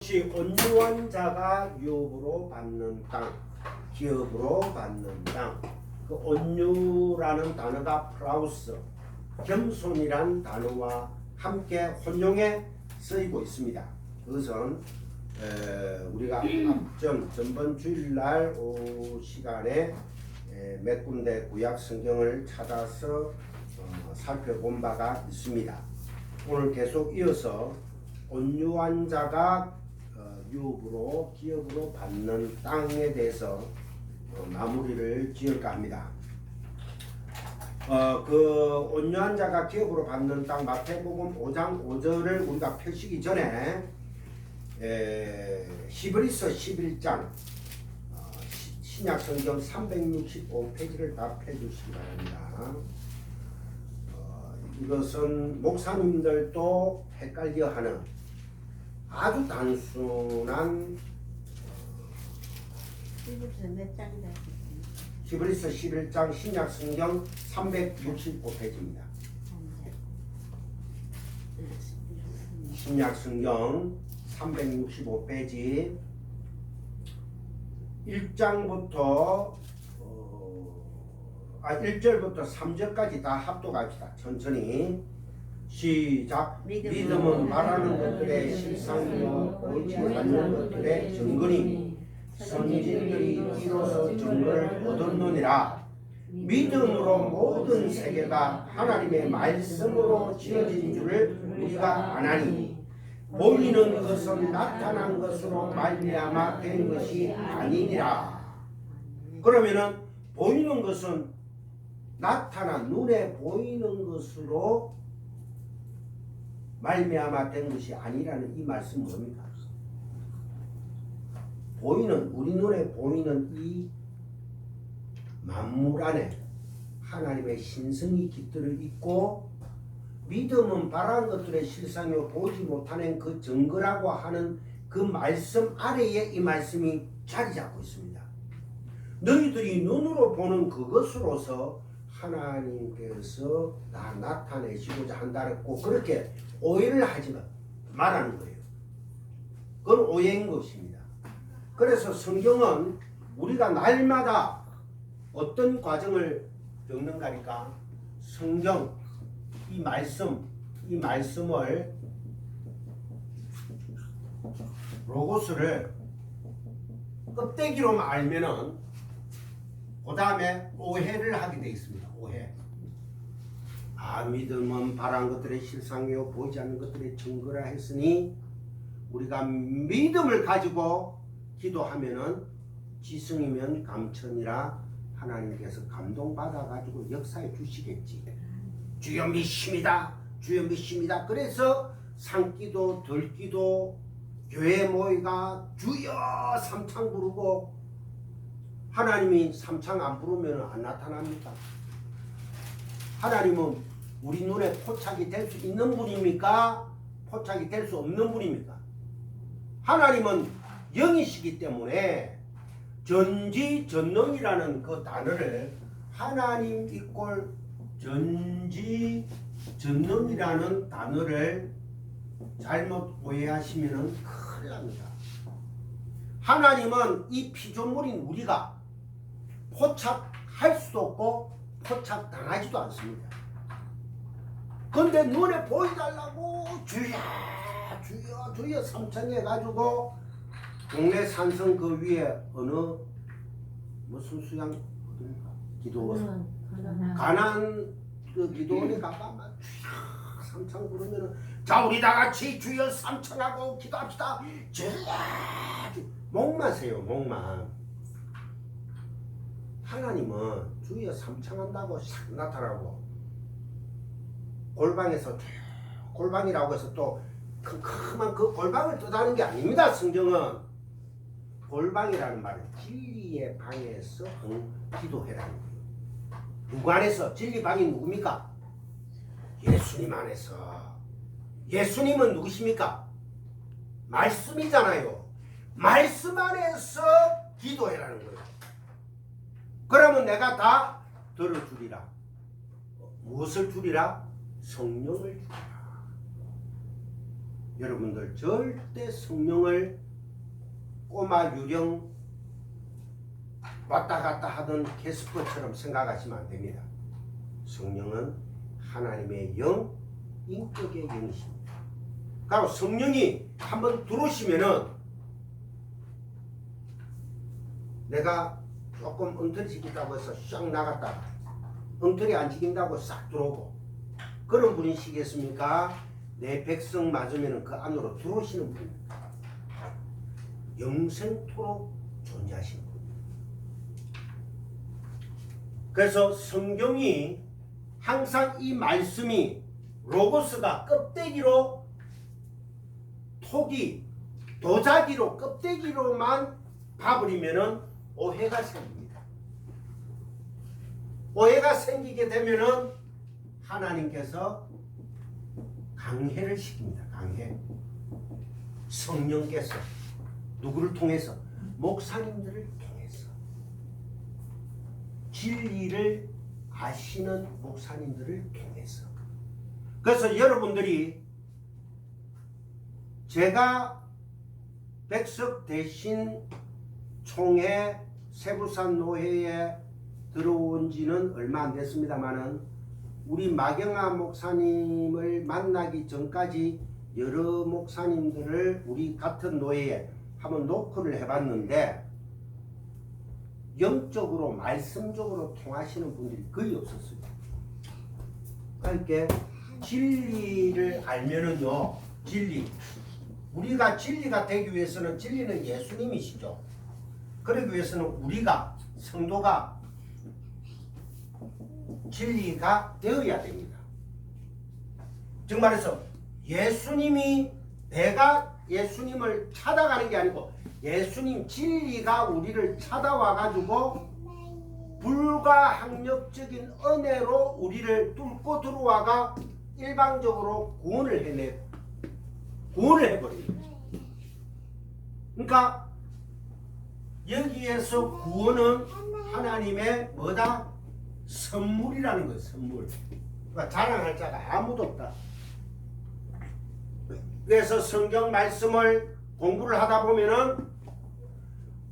온유한 자가 유업으로 받는 땅, 기업으로 받는 땅. 그 온유라는 단어가 프라우스, 겸손이란 단어와 함께 혼용해 쓰이고 있습니다. 그것은 우리가 전번 주일날 오후 시간에 몇 군데 구약 성경을 찾아서 살펴본 바가 있습니다. 오늘 계속 이어서 온유한 자가 유업으로 기업으로 받는 땅에 대해서 마무리를 지을까 합니다. 그 온유한 자가 기업으로 받는 땅 마태복음 5장 5절을 우리가 펴시기 전에 히브리서 11장 신약성경 365페이지를 다 펴주시기 바랍니다. 이것은 목사님들도 헷갈려하는 아주 단순한 히브리서 11장 신약성경 365페이지입니다. 신약성경 365페이지 1장부터 1절부터 3절까지 다 합독합시다. 천천히 시작. 믿음은 말하는 것들의 실상이요 보이지 않는 것들의 증거니 선지자들이 이로써 증거를 얻었느니라. 믿음으로 모든 세계가 하나님의 말씀으로 지어진 줄을 우리가 아나니 보이는 것은 나타난 것으로 말미암아 된 것이 아니니라. 그러면은 보이는 것은 나타난 눈에 보이는 것으로 말미암아 된 것이 아니라는 이 말씀 뭡니까? 보이는 우리 눈에 보이는 이 만물 안에 하나님의 신성이 깃들어 있고 믿음은 바라는 것들의 실상이요 보지 못하는 그 증거라고 하는 그 말씀 아래에 이 말씀이 자리 잡고 있습니다. 너희들이 눈으로 보는 그것으로서 하나님께서 나타내시고자 한다고 그렇게 오해를 하지 말라는 거예요. 그건 오해인 것입니다. 그래서 성경은 우리가 날마다 어떤 과정을 겪는가니까 성경 이 말씀을 로고스를 껍데기로만 알면은 그 다음에 오해를 하게 되어 있습니다. 오해. 믿음은 바란 것들의 실상이요 보이지 않는 것들의 증거라 했으니 우리가 믿음을 가지고 기도하면은 지성이면 감천이라 하나님께서 감동받아 가지고 역사해 주시겠지. 주여 믿습니다. 주여 믿습니다. 그래서 산기도 들기도 교회 모이가 주여 삼창 부르고 하나님이 삼창 안 부르면 안 나타납니까? 하나님은 우리 눈에 포착이 될 수 있는 분입니까? 포착이 될 수 없는 분입니까? 하나님은 영이시기 때문에 전지전능이라는 그 단어를 하나님 이꼴 전지전능이라는 단어를 잘못 오해하시면 큰일 납니다. 하나님은 이 피조물인 우리가 포착할 수도 없고 포착당하지도 않습니다. 근데 눈에 보여달라고 주여 주여 주여 삼창해가지고 동네 산성 그 위에 어느 무슨 수양 어디입니까? 기도원 가난 그 기도원에 가봐 주여 삼창 부르면은 자 우리 다 같이 주여 삼창하고 기도합시다. 주여 목마세요 목만. 하나님은 주여 삼창한다고 싹 나타나고 골방에서 골방이라고 해서 또 큼큼한 그 골방을 뜻하는 게 아닙니다. 성경은 골방이라는 말은 진리의 방에서 기도해라는 거예요. 누구 안에서? 진리 방이 누굽니까? 예수님 안에서. 예수님은 누구십니까? 말씀이잖아요. 말씀 안에서 기도해라는 거예요. 그러면 내가 다 들어주리라. 무엇을 주리라? 성령을 주리라. 여러분들 절대 성령을 꼬마 유령 왔다 갔다 하던 캐스퍼처럼 생각하시면 안 됩니다. 성령은 하나님의 영, 인격의 영이십니다. 그리고 성령이 한번 들어오시면은 내가 조금 엉터리 지킨다고 해서 샥 나갔다가 엉터리 안 지킨다고 싹 들어오고 그런 분이시겠습니까? 내 백성 맞으면 그 안으로 들어오시는 분입니다. 영생토록 존재하시는 분입니다. 그래서 성경이 항상 이 말씀이 로고스가 껍데기로 톡이 도자기로 껍데기로만 봐버리면은 오해가 생깁니다. 오해가 생기게 되면은 하나님께서 강해를 시킵니다. 강해. 성령께서 누구를 통해서? 목사님들을 통해서 진리를 아시는 목사님들을 통해서. 그래서 여러분들이 제가 백석 대신 총회 세부산 노회에 들어온 지는 얼마 안 됐습니다만은 우리 마경아 목사님을 만나기 전까지 여러 목사님들을 우리 같은 노예에 한번 노크를 해봤는데 영적으로 말씀적으로 통하시는 분들이 거의 없었어요. 그러니까 진리를 알면은요, 진리 우리가 진리가 되기 위해서는 진리는 예수님이시죠. 그러기 위해서는 우리가 성도가 진리가 되어야 됩니다. 즉 말해서 예수님이 내가 예수님을 찾아가는 게 아니고 예수님 진리가 우리를 찾아와 가지고 불가항력적인 은혜로 우리를 뚫고 들어와가 일방적으로 구원을 해버립니다. 그러니까 여기에서 구원은 하나님의 뭐다? 선물이라는 거예요. 선물. 그러니까 자랑할 자가 아무도 없다. 그래서 성경 말씀을 공부를 하다 보면은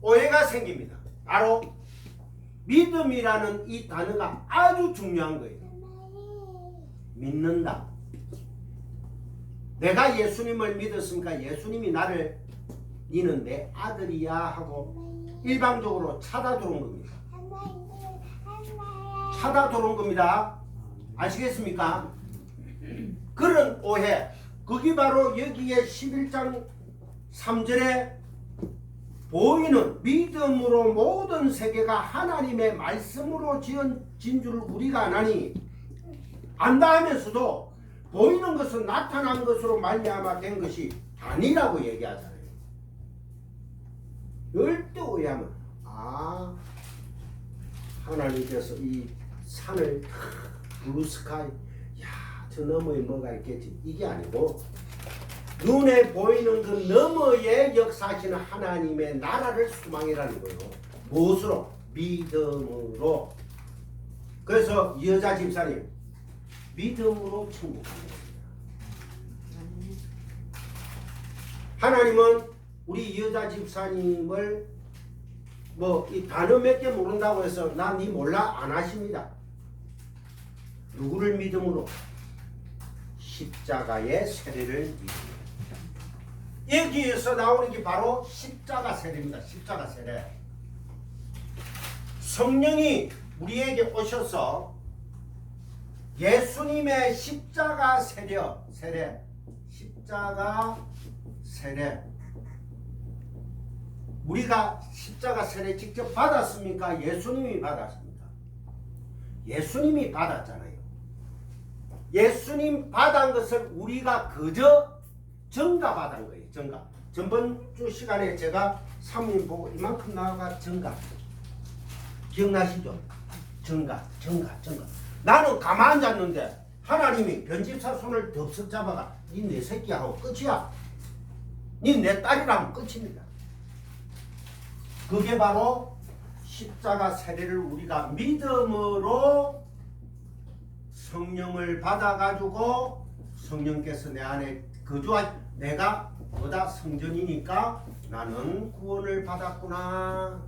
오해가 생깁니다. 바로 믿음이라는 이 단어가 아주 중요한 거예요. 믿는다. 내가 예수님을 믿었으니까 예수님이 나를 니는 내 아들이야 하고 일방적으로 찾아 들어온 겁니다. 찾아 들어온 겁니다. 아시겠습니까? 그런 오해. 그게 바로 여기에 11장 3절에 보이는 믿음으로 모든 세계가 하나님의 말씀으로 지은 줄을 우리가 아나니 안다 하면서도 보이는 것은 나타난 것으로 말미암아 된 것이 아니라고 얘기하잖아요. 열대 오해하면 하나님께서 이 산을 블루스카이 저 너머에 뭐가 있겠지 이게 아니고 눈에 보이는 그 너머에 역사하시는 하나님의 나라를 소망이라는 거예요. 무엇으로? 믿음으로. 그래서 이 여자 집사님 믿음으로 천국 가는 겁니다. 하나님은 우리 이 여자 집사님을 뭐 이 단어 몇 개 모른다고 해서 난 니 몰라 안 하십니다. 누구를 믿음으로? 십자가의 세례를 믿습니다. 여기에서 나오는 게 바로 십자가 세례입니다. 십자가 세례. 성령이 우리에게 오셔서 예수님의 십자가 세례, 십자가 세례. 우리가 십자가 세례 직접 받았습니까? 예수님이 받았습니까? 예수님이 받았잖아요. 예수님 받은 것을 우리가 그저 전가받은 거예요. 전가. 전번 주 시간에 제가 사모님 보고 이만큼 나와가 전가. 기억나시죠? 전가. 나는 가만 앉았는데 하나님이 변집사 손을 덥석 잡아가 니 내 새끼야 하고 끝이야. 니 내 딸이라 하면 끝입니다. 그게 바로 십자가 세례를 우리가 믿음으로 성령을 받아가지고 성령께서 내 안에 거주한 내가 보다 성전이니까 나는 구원을 받았구나.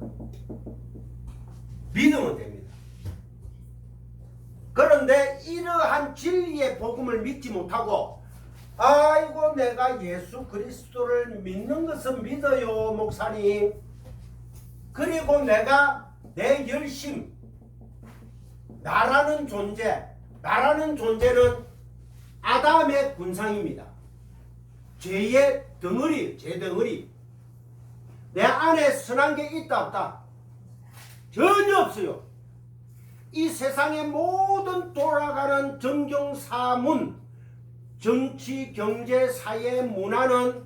믿으면 됩니다. 그런데 이러한 진리의 복음을 믿지 못하고 아이고 내가 예수 그리스도를 믿는 것은 믿어요 목사님. 그리고 내가 내 열심 나라는 존재는 아담의 군상입니다. 죄의 덩어리, 제 덩어리. 내 안에 선한 게 있다 없다? 전혀 없어요. 이 세상의 모든 돌아가는 정경사문, 정치, 경제, 사회, 문화는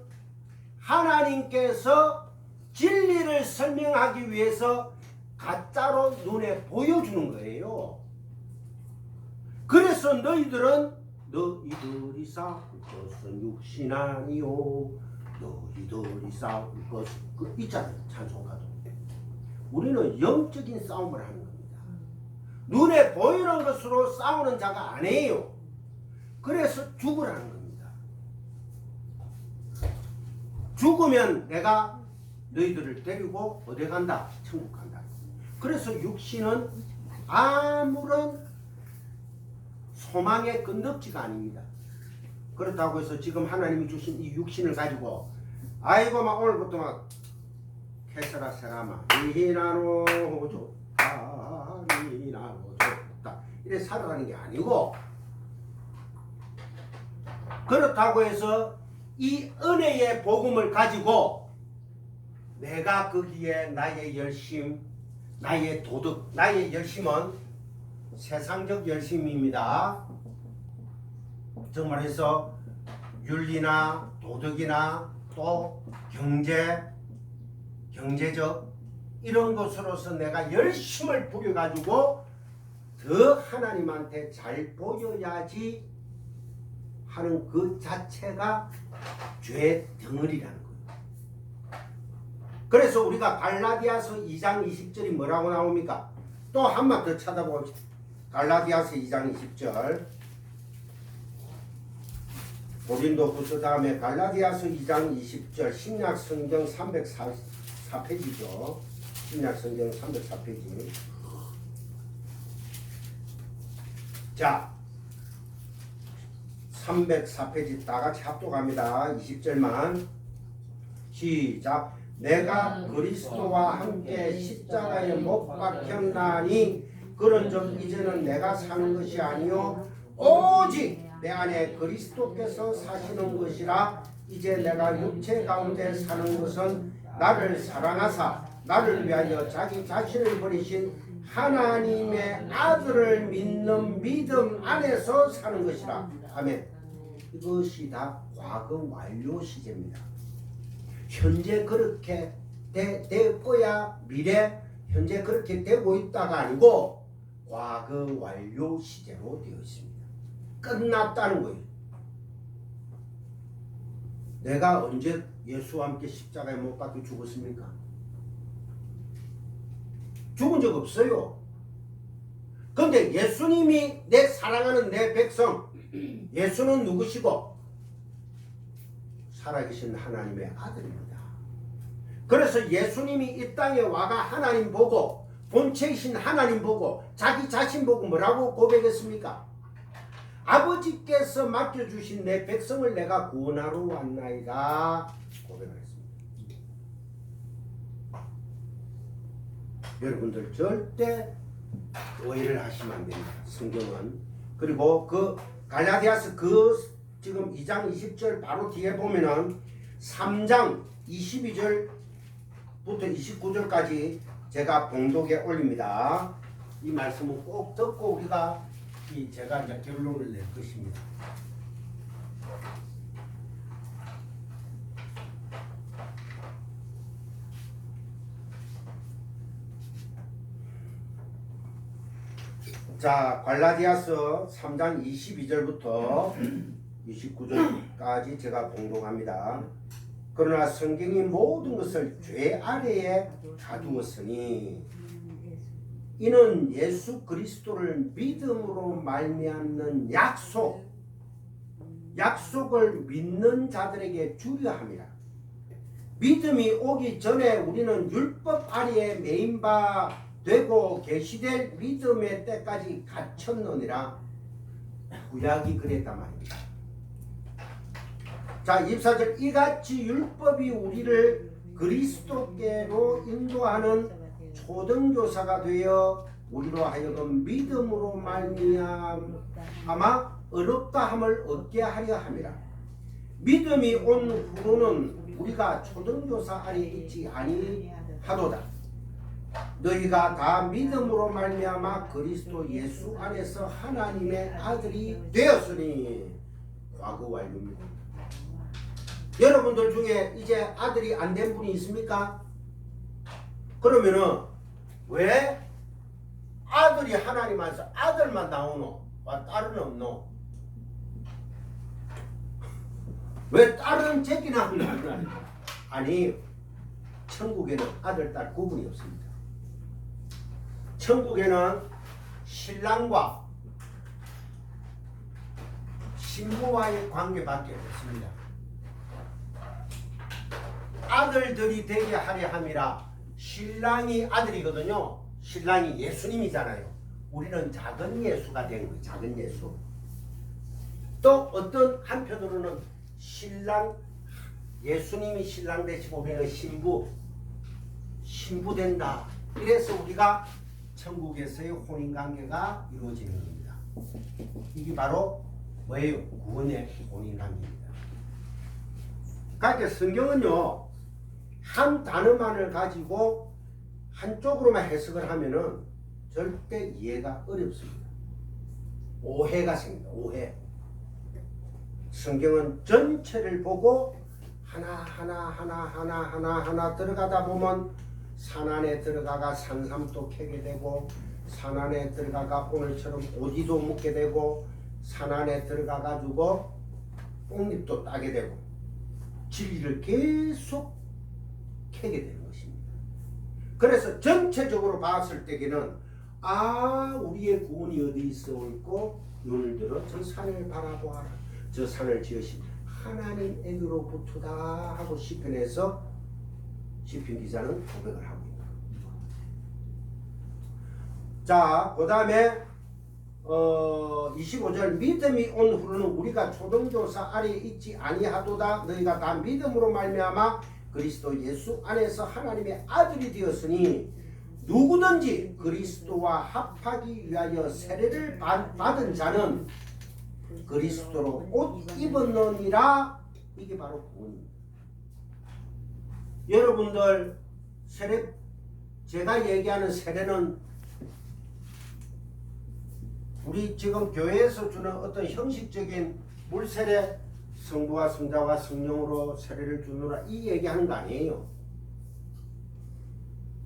하나님께서 진리를 설명하기 위해서 가짜로 눈에 보여주는 거예요. 그래서 너희들이 싸울 것은 육신 아니요 너희들이 싸울 것은 그 있잖아요. 찬송가도. 우리는 영적인 싸움을 하는 겁니다. 눈에 보이는 것으로 싸우는 자가 아니에요. 그래서 죽으라는 겁니다. 죽으면 내가 너희들을 데리고 어디 간다? 천국 간다. 그래서 육신은 아무런 소망의 건덕지가 아닙니다. 그렇다고 해서 지금 하나님이 주신 이 육신을 가지고 아이고 막 오늘부터 막 캐서라 세라마 이나노 좋다 이나노 좋다 이래 살아가는 게 아니고, 그렇다고 해서 이 은혜의 복음을 가지고 내가 거기에 나의 열심, 나의 도덕, 나의 열심은 세상적 열심입니다. 정말해서 윤리나 도덕이나 또 경제적 이런 것으로서 내가 열심을 부려가지고 더 하나님한테 잘 보여야지 하는 그 자체가 죄의 덩어리라는 거예요. 그래서 우리가 갈라디아서 2장 20절이 뭐라고 나옵니까? 또 한 번 더 찾아봅시다. 갈라디아서 2장 20절. 고린도후서 다음에 갈라디아서 2장 20절 신약성경 304페이지죠. 신약성경 304페이지. 자, 304페이지 다같이 합독합니다. 20절만 시작. 내가 그리스도와 함께 십자가에 못 박혔나니 그런즉 이제는 내가 사는 것이 아니요 오직 내 안에 그리스도께서 사시는 것이라. 이제 내가 육체 가운데 사는 것은 나를 사랑하사 나를 위하여 자기 자신을 버리신 하나님의 아들을 믿는 믿음 안에서 사는 것이라. 아멘. 이것이 다 과거 완료 시제입니다. 현재 그렇게 될 거야 미래 현재 그렇게 되고 있다가 아니고 과거 완료 시제로 되어 있습니다. 끝났다는 거예요. 내가 언제 예수와 함께 십자가에 못 박혀 죽었습니까? 죽은 적 없어요. 그런데 예수님이 내 사랑하는 내 백성, 예수는 누구시고? 살아계신 하나님의 아들입니다. 그래서 예수님이 이 땅에 와가 하나님 보고 본체이신 하나님 보고 자기 자신 보고 뭐라고 고백했습니까? 아버지께서 맡겨주신 내 백성을 내가 구원하러 왔나이다 고백을 했습니다. 여러분들 절대 오해를 하시면 안 됩니다. 성경은. 그리고 그 갈라디아서 그 지금 2장 20절 바로 뒤에 보면은 3장 22절부터 29절까지 제가 봉독에 올립니다. 이 말씀은 꼭 듣고 우리가 제가 이제 결론을 낼 것입니다. 자, 갈라디아서 3장 22절부터 29절까지 제가 봉독합니다. 그러나 성경이 모든 것을 죄 아래에 가두었으니 이는 예수 그리스도를 믿음으로 말미암는 약속 약속을 믿는 자들에게 주려 함이라. 믿음이 오기 전에 우리는 율법 아래에 매인 바 되고 계시될 믿음의 때까지 갇혔느니라. 구약이 그랬단 말입니다. 자, 24절 이같이 율법이 우리를 그리스도께로 인도하는 초등교사가 되어 우리로 하여금 믿음으로 말미암아 어렵다 함을 얻게 하려 함이라. 믿음이 온 후로는 우리가 초등교사 아래 있지 아니하도다. 너희가 다 믿음으로 말미암아 그리스도 예수 안에서 하나님의 아들이 되었으니. 과거 완료입니다. 여러분들 중에 이제 아들이 안 된 분이 있습니까? 그러면은 왜 아들이 하나님 안에서 아들만 나오노? 와 딸은 없노? 왜 딸은 제끼나 하는? 아니, 천국에는 아들 딸 구분이 없습니다. 천국에는 신랑과 신부와의 관계밖에 없습니다. 아들들이 되게 하려 함이라. 신랑이 아들이거든요. 신랑이 예수님이잖아요. 우리는 작은 예수가 된 거예요. 작은 예수. 또 어떤 한편으로는 신랑, 예수님이 신랑 되시고 우리는 신부 된다. 이래서 우리가 천국에서의 혼인관계가 이루어지는 겁니다. 이게 바로 뭐예요? 구원의 혼인관계입니다. 그러니까 성경은요, 한 단어만을 가지고 한쪽으로만 해석을 하면은 절대 이해가 어렵습니다. 오해가 생깁니다. 오해. 성경은 전체를 보고 하나 들어가다 보면 산 안에 들어가가 산삼도 캐게 되고, 산 안에 들어가가 오늘처럼 오지도 묻게 되고, 산 안에 들어가 가지고 뽕잎도 따게 되고, 진리를 계속 캐게 되는 것입니다. 그래서 전체적으로 봤을 때에는 우리의 구원이 어디 있어 있고, 눈을 들어 저 산을 바라보아라. 저 산을 지으신 하나님에게로부터다 하고 시편에서 시편 기자는 고백을 하고 있다. 자, 그 다음에 25절 믿음이 온 후로는 우리가 초등교사 아래에 있지 아니하도다. 너희가 다 믿음으로 말미암아 그리스도 예수 안에서 하나님의 아들이 되었으니 누구든지 그리스도와 합하기 위하여 세례를 받은 자는 그리스도로 옷 입었느니라. 이게 바로 구원입니다. 여러분들 세례, 제가 얘기하는 세례는 우리 지금 교회에서 주는 어떤 형식적인 물세례, 성부와 성자와 성령으로 세례를 주느라 이 얘기하는 거 아니에요.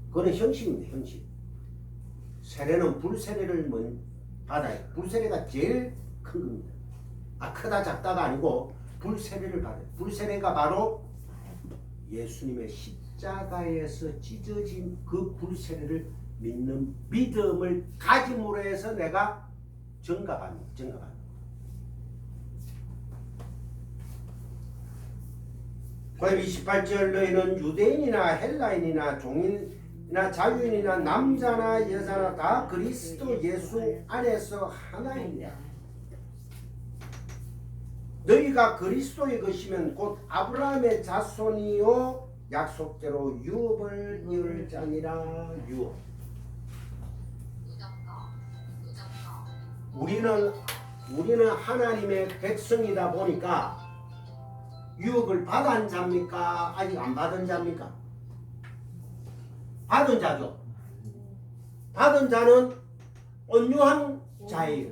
그건 형식입니다. 형식. 세례는 불세례를 받아요. 불세례가 제일 큰 겁니다. 크다 작다가 아니고 불세례를 받아요. 불세례가 바로 예수님의 십자가에서 찢어진 그 불세례를 믿는 믿음을 가짐으로 해서 내가 증가받는. 그다음 28절 너희는 유대인이나 헬라인이나 종인이나 자유인이나 남자나 여자나 다 그리스도 예수 안에서 하나이니라. 너희가 그리스도의 것이면 곧 아브라함의 자손이요 약속대로 유업을 이을 자니라. 유업. 우리는 하나님의 백성이다 보니까 유업을 받은 자입니까? 아직 안 받은 자입니까? 받은 자죠. 받은 자는 온유한 자예요.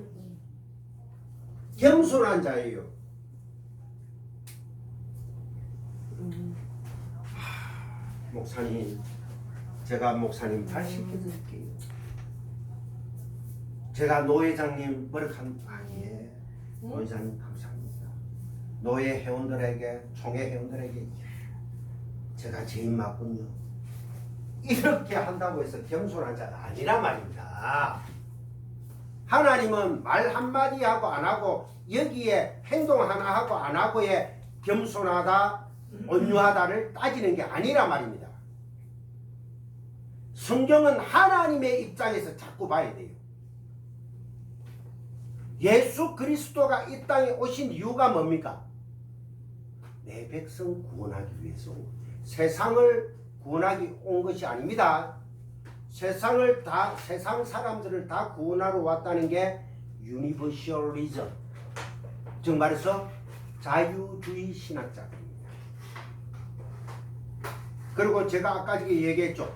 겸손한 자예요. 목사님, 제가 목사님 잘 시켜드릴게요. 제가 노회장님 버럭한 아니에요. 노회장님 감사합니다. 노회 회원들에게, 총회 회원들에게 제가 죄인 맞군요. 이렇게 한다고 해서 겸손한 자가 아니란 말입니다. 하나님은 말 한마디 하고 안 하고 여기에 행동 하나 하고 안 하고에 겸손하다 온유하다를 따지는 게 아니라 말입니다. 성경은 하나님의 입장에서 자꾸 봐야 돼요. 예수 그리스도가 이 땅에 오신 이유가 뭡니까? 내 백성 구원하기 위해서 세상을 구원하기 온 것이 아닙니다. 세상 사람들을 다 구원하러 왔다는 게 유니버셜리즘, 즉 말해서 자유주의 신학자들입니다. 그리고 제가 아까 얘기했죠.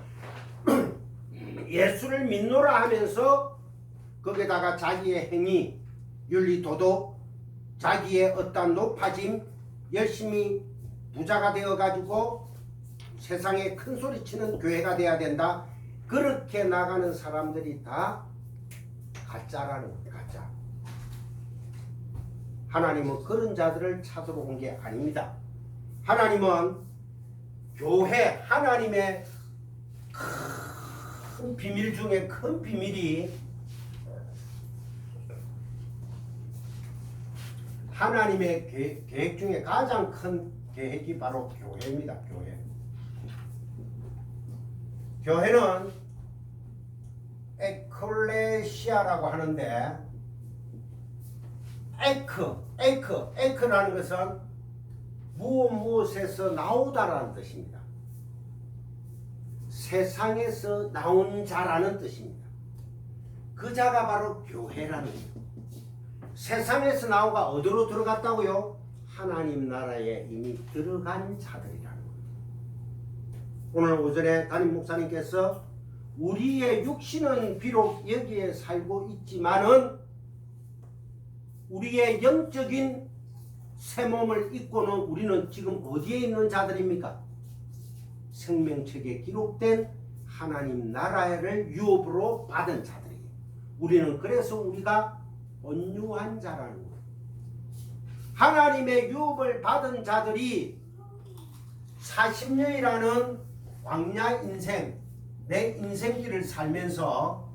예수를 믿노라 하면서 거기다가 자기의 행위, 윤리, 도덕, 자기의 어떤 높아짐, 열심히 부자가 되어가지고 세상에 큰 소리 치는 교회가 돼야 된다. 그렇게 나가는 사람들이 다 가짜라는 거예요. 가짜. 하나님은 그런 자들을 찾으러 온 게 아닙니다. 하나님은 교회, 하나님의 큰 비밀 중에 큰 비밀이 하나님의 계획 중에 가장 큰 계획이 바로 교회입니다. 교회. 교회는 에클레시아라고 하는데 에크라는 것은 무엇에서 나오다라는 뜻입니다. 세상에서 나온 자라는 뜻입니다. 그 자가 바로 교회라는 거예요. 세상에서 나오가 어디로 들어갔다고요? 하나님 나라에 이미 들어간 자들이라는 거예요. 오늘 오전에 담임 목사님께서 우리의 육신은 비록 여기에 살고 있지만은 우리의 영적인 새 몸을 입고는 우리는 지금 어디에 있는 자들입니까? 생명책에 기록된 하나님 나라를 유업으로 받은 자들이에요. 우리는 그래서 우리가 온유한 자라는 거예요. 하나님의 유업을 받은 자들이 40년이라는 광야 인생, 내 인생길을 살면서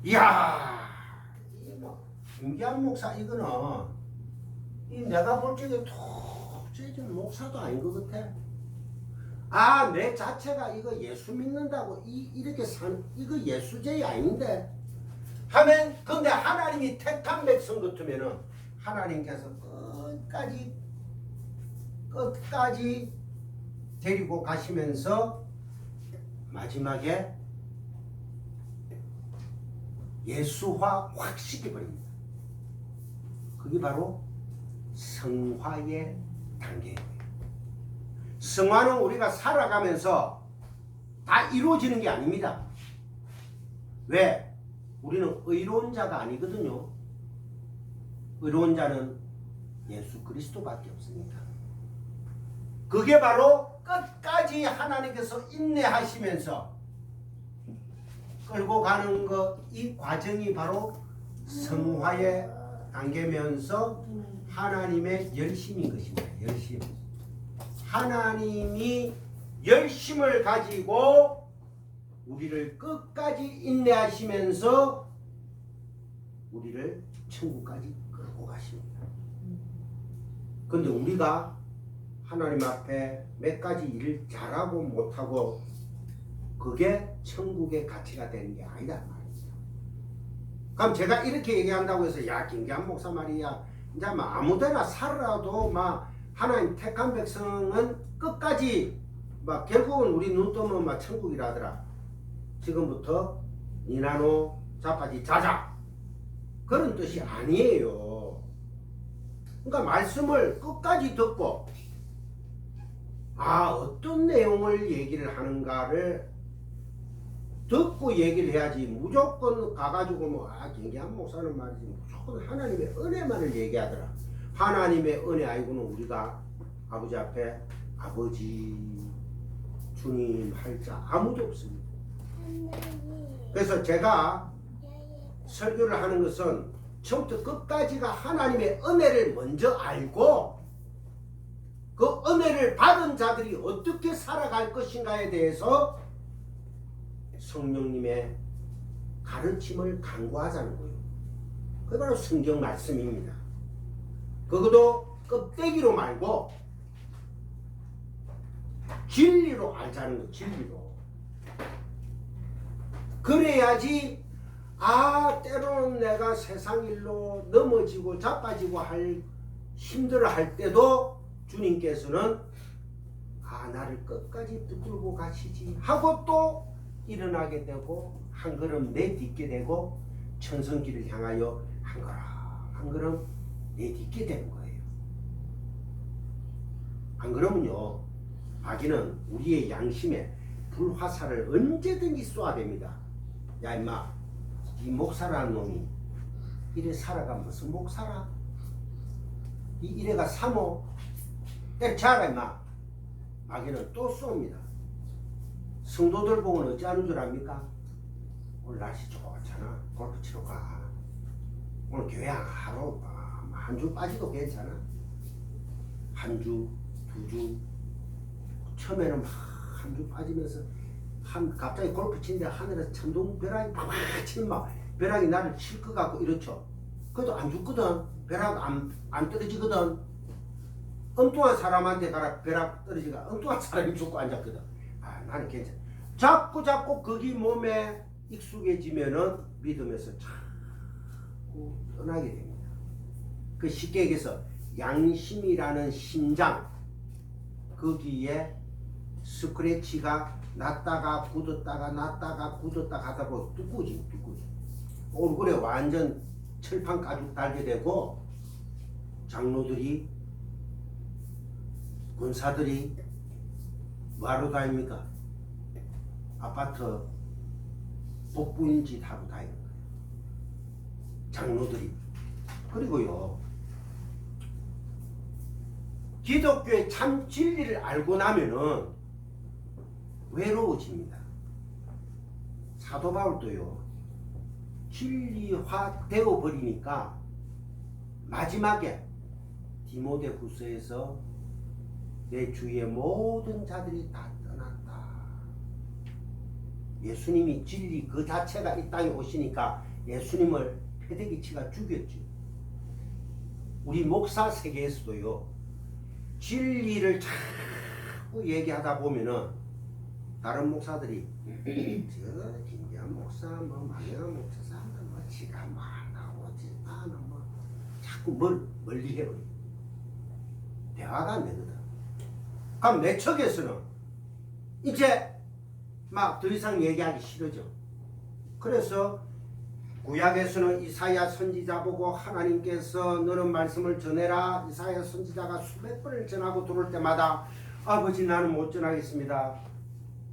이야, 김기한 목사 이거는 내가 볼 적에 도저히 목사도 아닌 것 같아. 아, 내 자체가 이거 예수 믿는다고 이렇게 사는 이거 예수제이 아닌데 하면, 근데 하나님이 택한 백성 같으면은 하나님께서 끝까지 데리고 가시면서 마지막에 예수화 확 시켜버립니다. 그게 바로 성화의 단계예요. 성화는 우리가 살아가면서 다 이루어지는 게 아닙니다. 왜? 우리는 의로운 자가 아니거든요. 의로운 자는 예수 그리스도밖에 없으니까. 그게 바로 끝까지 하나님께서 인내하시면서 끌고 가는 이 과정이 바로 성화의 단계면서 하나님의 열심인 것입니다. 열심. 하나님이 열심을 가지고 우리를 끝까지 인내하시면서 우리를 천국까지 끌고 가십니다. 그런데 우리가 하나님 앞에 몇 가지 일을 잘하고 못하고 그게 천국의 가치가 되는 게 아니다 말입니다. 그럼 제가 이렇게 얘기한다고 해서 야, 김기한 목사 말이야, 이제 아무데나 살아도 하나님 택한 백성은 끝까지 결국은 우리 눈 뜨면 천국이라더라. 지금부터 니나노 자파지 자자, 그런 뜻이 아니에요. 그러니까 말씀을 끝까지 듣고 어떤 내용을 얘기를 하는가를 듣고 얘기를 해야지, 무조건 가가지고 김기한 목사는 말이지 무조건 하나님의 은혜만을 얘기하더라. 하나님의 은혜 아니고는 우리가 아버지 앞에 아버지, 주님 할 자 아무도 없습니다. 그래서 제가 설교를 하는 것은 처음부터 끝까지가 하나님의 은혜를 먼저 알고 그 은혜를 받은 자들이 어떻게 살아갈 것인가에 대해서 성령님의 가르침을 강구하자는 거예요. 그게 바로 성경 말씀입니다. 그것도 껍데기로 말고 진리로 알자는 거, 진리로. 그래야지 때로는 내가 세상 일로 넘어지고 자빠지고 힘들어 할 때도 주님께서는 나를 끝까지 붙들고 가시지 하고 또 일어나게 되고 한 걸음 내딛게 되고 천성길을 향하여 한 걸음 내딛게 되는 거예요. 안 그러면요, 마귀는 우리의 양심에 불화살을 언제든지 쏘아댑니다. 야 임마, 이 목사라는 놈이 이래 살아가 무슨 목사라? 이래가 사모 때려쳐라 임마. 마귀는 또 쏩니다. 성도들 보고는 어찌하는 줄 압니까? 오늘 날씨 좋잖아. 골프 치러 가. 오늘 교회 하루 한 주 빠지도 괜찮아. 한 주, 두 주. 처음에는 한 주 빠지면서 갑자기 골프 치는데 하늘에서 천둥 벼락이 팍 치면 막 벼락이 나를 칠 것 같고 이렇죠. 그래도 안 죽거든. 벼락 안 떨어지거든. 엉뚱한 사람한테 가라 벼락 떨어지가 엉뚱한 사람이 죽고 앉았거든. 나는 괜찮아. 자꾸 거기 몸에 익숙해지면은 믿음에서 자꾸 떠나게 됩니다. 그 쉽게 얘기해서 양심이라는 심장, 거기에 스크래치가 났다가 굳었다가 났다가 굳었다가 하다 보면 뚜꾸지. 얼굴에 완전 철판 가죽 달게 되고 장로들이 군사들이 뭐하러 다닙니까? 아파트 복부인 짓 하고 다니는 거예요. 장로들이. 그리고요, 기독교의 참 진리를 알고 나면은 외로워집니다. 사도 바울도요, 진리화 되어 버리니까 마지막에 디모데후서에서 내 주위의 모든 자들이 다 떠났다. 예수님이 진리 그 자체가 이 땅에 오시니까 예수님을 패대기치가 죽였죠. 우리 목사 세계에서도요, 진리를 자꾸 얘기하다 보면은 다른 목사들이 저 김기한 목사 망영한 목사 사람들 지가 말하고 나는 자꾸 멀리 해버려. 대화가 안 되거든. 그럼 내 척에서는 이제 막 더 이상 얘기하기 싫어져. 그래서 구약에서는 이사야 선지자 보고 하나님께서 너는 말씀을 전해라. 이사야 선지자가 수백 번을 전하고 들어올 때마다 아버지 나는 못 전하겠습니다.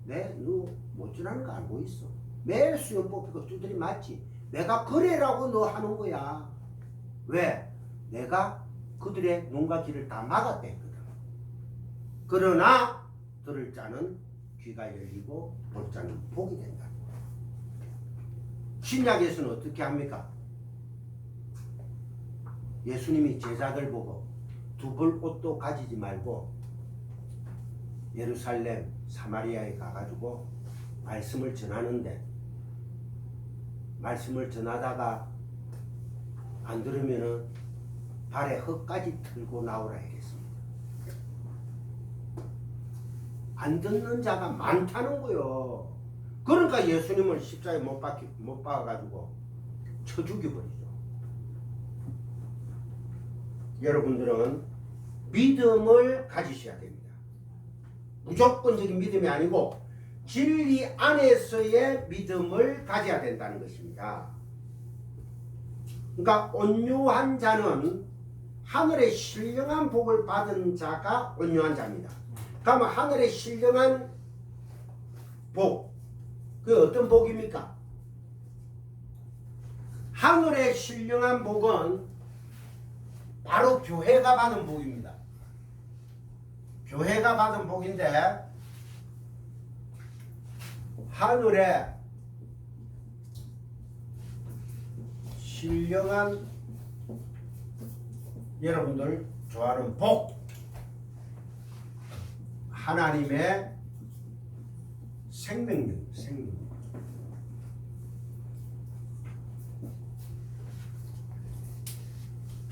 네? 너 못 전하는 거 알고 있어. 매일 수염 뽑히고 두드리 맞지. 내가 그래라고 너 하는 거야. 왜? 내가 그들의 눈과 귀를 다 막았다 했거든. 그러나 들을 자는 귀가 열리고 볼 자는 복이 된다. 신약에서는 어떻게 합니까? 예수님이 제자들 보고 두 벌 옷도 가지지 말고 예루살렘 사마리아에 가가지고 말씀을 전하는데, 말씀을 전하다가 안 들으면은 발에 흙까지 들고 나오라 했습니다. 안 듣는 자가 많다는 거요. 그러니까 예수님을 십자가에 못 박아가지고 쳐 죽여버리죠. 여러분들은 믿음을 가지셔야 됩니다. 무조건적인 믿음이 아니고 진리 안에서의 믿음을 가져야 된다는 것입니다. 그러니까 온유한 자는 하늘의 신령한 복을 받은 자가 온유한 자입니다. 그러면 하늘의 신령한 복, 그 어떤 복입니까? 하늘의 신령한 복은 바로 교회가 받은 복입니다. 교회가 받은 복인데, 하늘의 신령한 여러분들 좋아하는 복, 하나님의 생명력.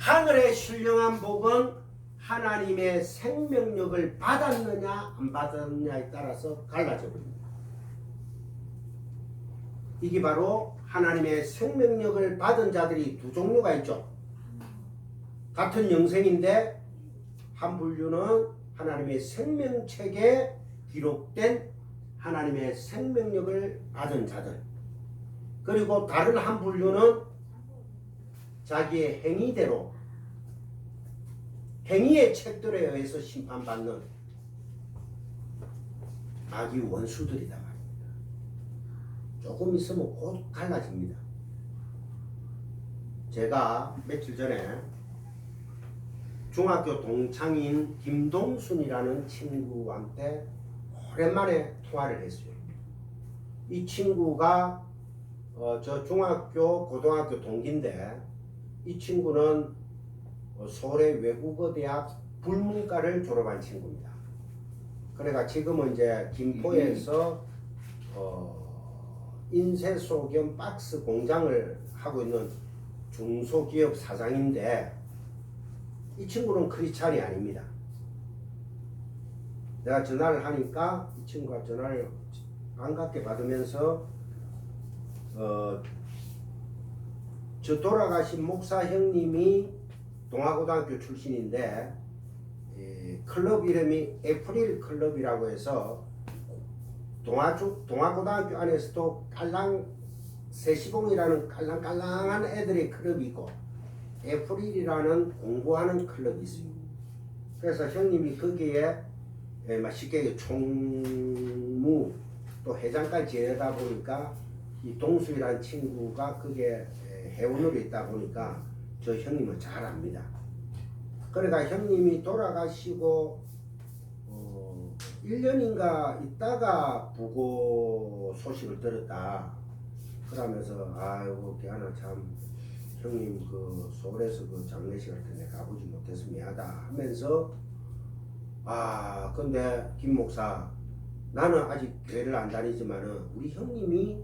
하늘의 신령한 복은 하나님의 생명력을 받았느냐 안 받았느냐에 따라서 갈라져 버립니다. 이게 바로 하나님의 생명력을 받은 자들이 두 종류가 있죠. 같은 영생인데 한 분류는 하나님의 생명책에 기록된 하나님의 생명력을 받은 자들, 그리고 다른 한 분류는 자기의 행위대로 행위의 책들에 의해서 심판받는 마귀 원수들이다 말입니다. 조금 있으면 곧 갈라집니다. 제가 며칠 전에 중학교 동창인 김동순이라는 친구한테 오랜만에 통화를 했어요. 이 친구가 저 중학교 고등학교 동기인데 이 친구는 서울의 외국어대학 불문과를 졸업한 친구입니다. 그래가 지금은 이제 김포에서 인쇄소 겸 박스 공장을 하고 있는 중소기업 사장인데 이 친구는 크리스찬이 아닙니다. 내가 전화를 하니까 이 친구가 전화를 반갑게 받으면서 저 돌아가신 목사 형님이 동아고등학교 출신인데 클럽 이름이 애프릴 클럽이라고 해서 동아고등학교 안에서도 세시봉이라는 깔랑깔랑한 애들의 클럽이 있고 애프릴이라는 공부하는 클럽이 있어요. 그래서 형님이 거기에 쉽게 총무 또 회장까지 지내다 보니까 이 동수이라는 친구가 거기에 회원으로 있다 보니까 저 형님을 잘 압니다. 그러니까 형님이 돌아가시고 1년인가 있다가 부고 소식을 들었다. 그러면서 아이고 기아나 참 형님 그 서울에서 그 장례식 할 때 내가 가보지 못해서 미안하다 하면서 근데 김 목사 나는 아직 교회를 안 다니지만은 우리 형님이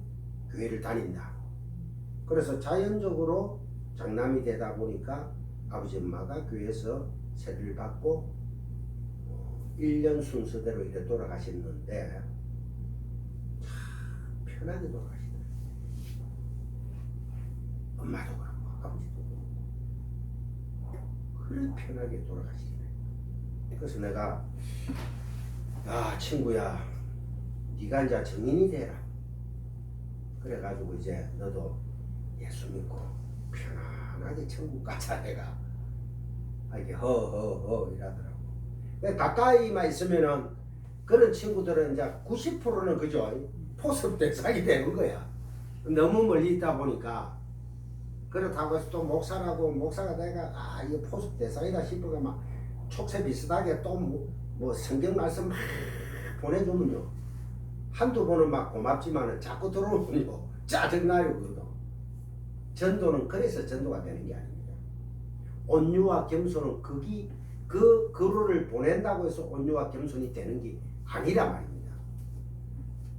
교회를 다닌다. 그래서 자연적으로 장남이 되다 보니까 아버지 엄마가 교회에서 세례를 받고 1년 순서대로 이래 돌아가셨는데 참 편하게 돌아가시더라고요. 엄마도 그렇고 아버지도 그렇고 그래 편하게 돌아가시더라고요. 그래서 내가 친구야 네가 이제 정인이 되라. 그래가지고 이제 너도 예수 믿고 편안하게 천국 가자 내가 이렇게 허허허 이러더라고. 가까이만 있으면은 그런 친구들은 이제 90%는 그죠 포섭 대상이 되는 거야. 너무 멀리 있다 보니까 그렇다고 해서 또 목사가 내가 이거 포섭 대상이다 싶어가 막 촉새 비슷하게 또 뭐 성경 말씀 막 보내주면요 한두 번은 막 고맙지만은 자꾸 들어오면요 짜증나요. 그거 전도는 그래서 전도가 되는 게 아닙니다. 온유와 겸손은 그 글을 보낸다고 해서 온유와 겸손이 되는 게 아니라 말입니다.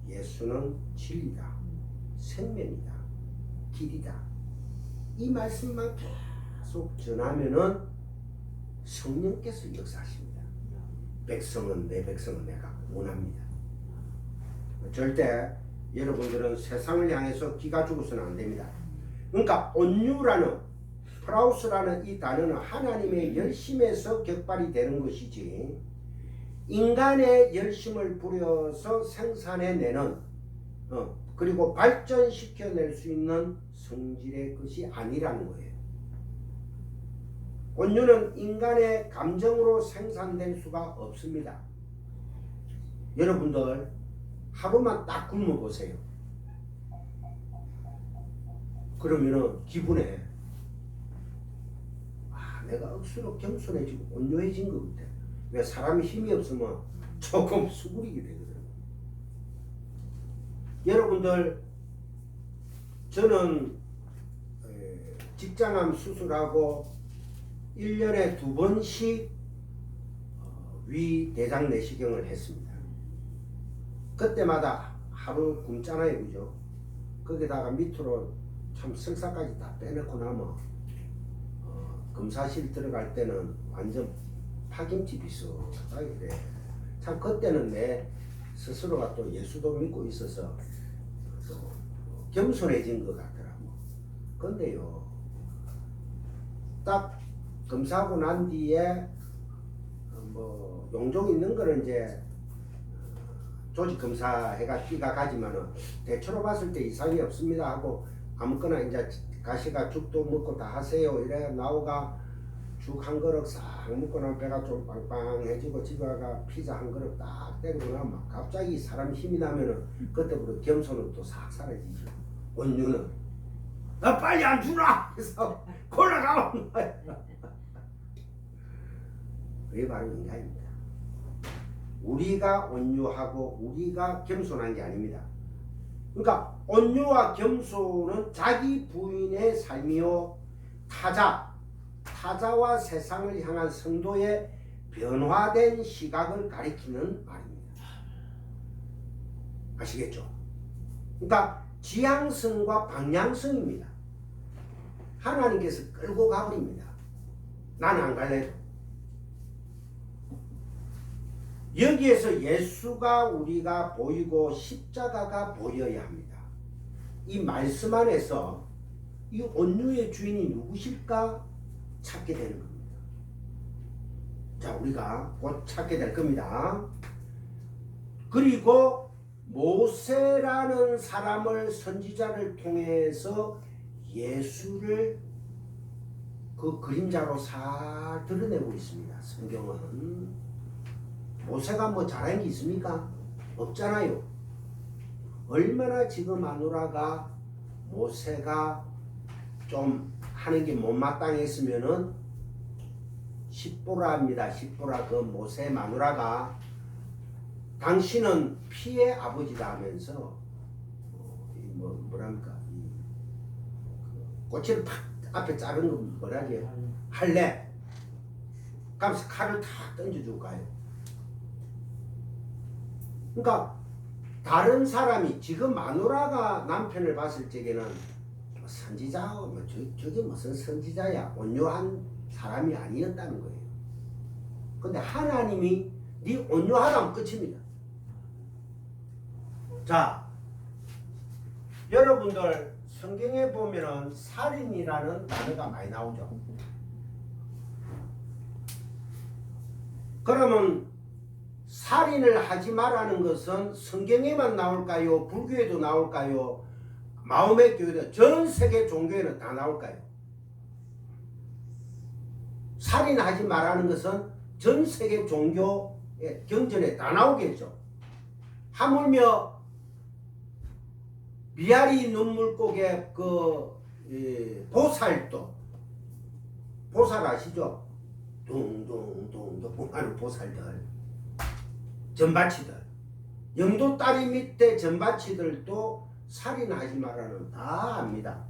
예수는 진리다, 생명이다, 길이다. 이 말씀만 계속 전하면은 성령께서 역사하십니다. 백성은 내 백성은 내가 원합니다. 절대 여러분들은 세상을 향해서 기가 죽어서는 안 됩니다. 그러니까 온유라는 프라우스라는 이 단어는 하나님의 열심에서 격발이 되는 것이지 인간의 열심을 부려서 생산해내는 그리고 발전시켜낼 수 있는 성질의 것이 아니라는 거예요. 온유는 인간의 감정으로 생산될 수가 없습니다. 여러분들 하루만 딱 굶어 보세요. 그러면은 기분에 내가 억수로 겸손해지고 온유해진 것 같아. 왜 사람이 힘이 없으면 조금 수그리게 되거든요. 여러분들 저는 직장암 수술하고 1년에 2번씩 위 대장 내시경을 했습니다. 그때마다 하루 굶잖아요, 그죠? 거기다가 밑으로 참 설사까지 다 빼놓고 나면 검사실 들어갈 때는 완전 파김치 비슷하게 그래. 참 그때는 내 스스로가 또 예수도 믿고 있어서 또 겸손해진 것 같더라고. 근데요, 딱 검사하고 난 뒤에 뭐 용종 있는 거는 이제 조직 검사해가 끼가 가지만은 대체로 봤을 때 이상이 없습니다 하고 아무거나 이제 가시가 죽도 먹고 다 하세요 이래 나오가 죽 한 그릇 싹 먹고 나면 배가 좀 빵빵해지고 집에 가 피자 한 그릇 딱 때리고 나면 막 갑자기 사람 힘이 나면은 그때부터 겸손은 또 싹 사라지죠. 온유는 나 빨리 안 주라 해서 골라가면 그게 바로 인간입니다. 우리가 온유하고 우리가 겸손한 게 아닙니다. 그러니까 온유와 겸손은 자기 부인의 삶이요 타자와 세상을 향한 성도의 변화된 시각을 가리키는 말입니다. 아시겠죠? 그러니까 지향성과 방향성입니다. 하나님께서 끌고 가버립니다. 나는 안 갈래도. 여기에서 예수가 우리가 보이고 십자가가 보여야 합니다. 이 말씀 안에서 이 온유의 주인이 누구실까 찾게 되는 겁니다. 자, 우리가 곧 찾게 될 겁니다. 그리고 모세라는 사람을 선지자를 통해서 예수를 그 그림자로 잘 드러내고 있습니다. 성경은. 모세가 뭐 잘한 게 있습니까? 없잖아요. 얼마나 지금 마누라가 모세가 좀 하는 게 못마땅했으면은 십보라입니다. 십보라 그 모세 마누라가 당신은 피의 아버지다 하면서 뭐랍니까 꼬치를 팍 앞에 자른 거 뭐라지 할래? 그러면서 칼을 탁 던져주고 가요. 그러니까 다른 사람이 지금 마누라가 남편을 봤을 적에는 선지자 저게 무슨 선지자야 온유한 사람이 아니었다는 거예요. 근데 하나님이 네 온유하다면 끝입니다. 자, 여러분들 성경에 보면은 살인이라는 단어가 많이 나오죠. 그러면 살인을 하지 말라는 것은 성경에만 나올까요? 불교에도 나올까요? 마음의 교회도 전 세계 종교에는 다 나올까요? 살인하지 말라는 것은 전 세계 종교의 경전에 다 나오겠죠. 하물며 미아리 눈물고개 보살도 보살 아시죠? 둥둥둥둥 하는 보살들 전바치들 영도 다리 밑에 전바치들도 살인하지 말라는 다 압니다.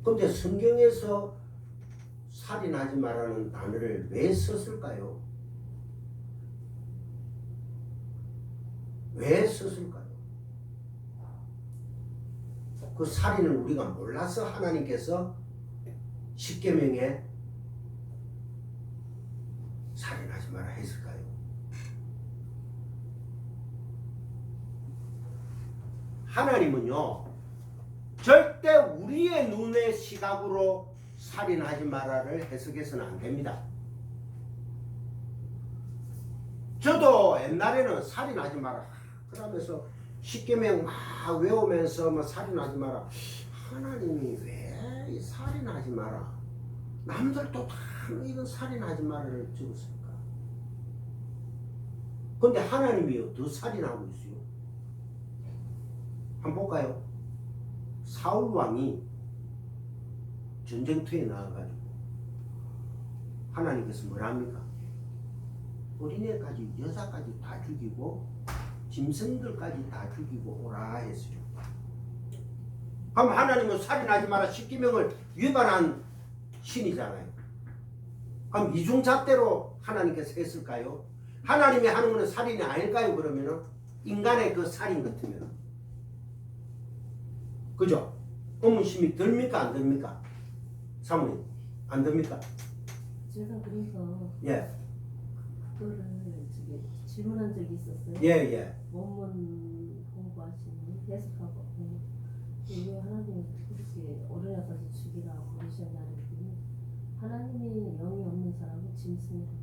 근데 성경에서 살인하지 말라는 단어를 왜 썼을까요? 왜 썼을까요? 그 살인을 우리가 몰라서 하나님께서 십계명에 살인하지 마라 했을까요? 하나님은요 절대 우리의 눈의 시각으로 살인하지 마라를 해석해서는 안 됩니다. 저도 옛날에는 살인하지 마라 그러면서 십계명 막 외우면서 막 살인하지 마라. 하나님이 왜 살인하지 마라 남들도 다 이건 살인하지 마라를 적었을까? 근데 하나님이 더 살인하고 있어요. 한번 볼까요? 사울 왕이 전쟁터에 나와가지고 하나님께서 뭐랍니까? 어린애까지 여자까지 다 죽이고 짐승들까지 다 죽이고 오라 했어요. 그럼 하나님은 살인하지 마라 십계명을 위반한 신이잖아요. 그럼 이중잣대로 하나님께서 했을까요? 하나님이 하는 것은 살인이 아닐까요? 그러면은 인간의 그 살인 같으면 그죠? 의문심이 듭니까 안 듭니까? 사모님 안 됩니까? 제가 그래서 예, 그거를 저기 질문한 적이 있었어요. 예, 예. 원문 공부하시는 해석하고 왜 하나님이 그렇게 어린아이까지 죽이라 부르셨냐 그랬더니 하나님이 영이 없는 사람은 짐승이라고.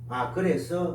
아, 그래서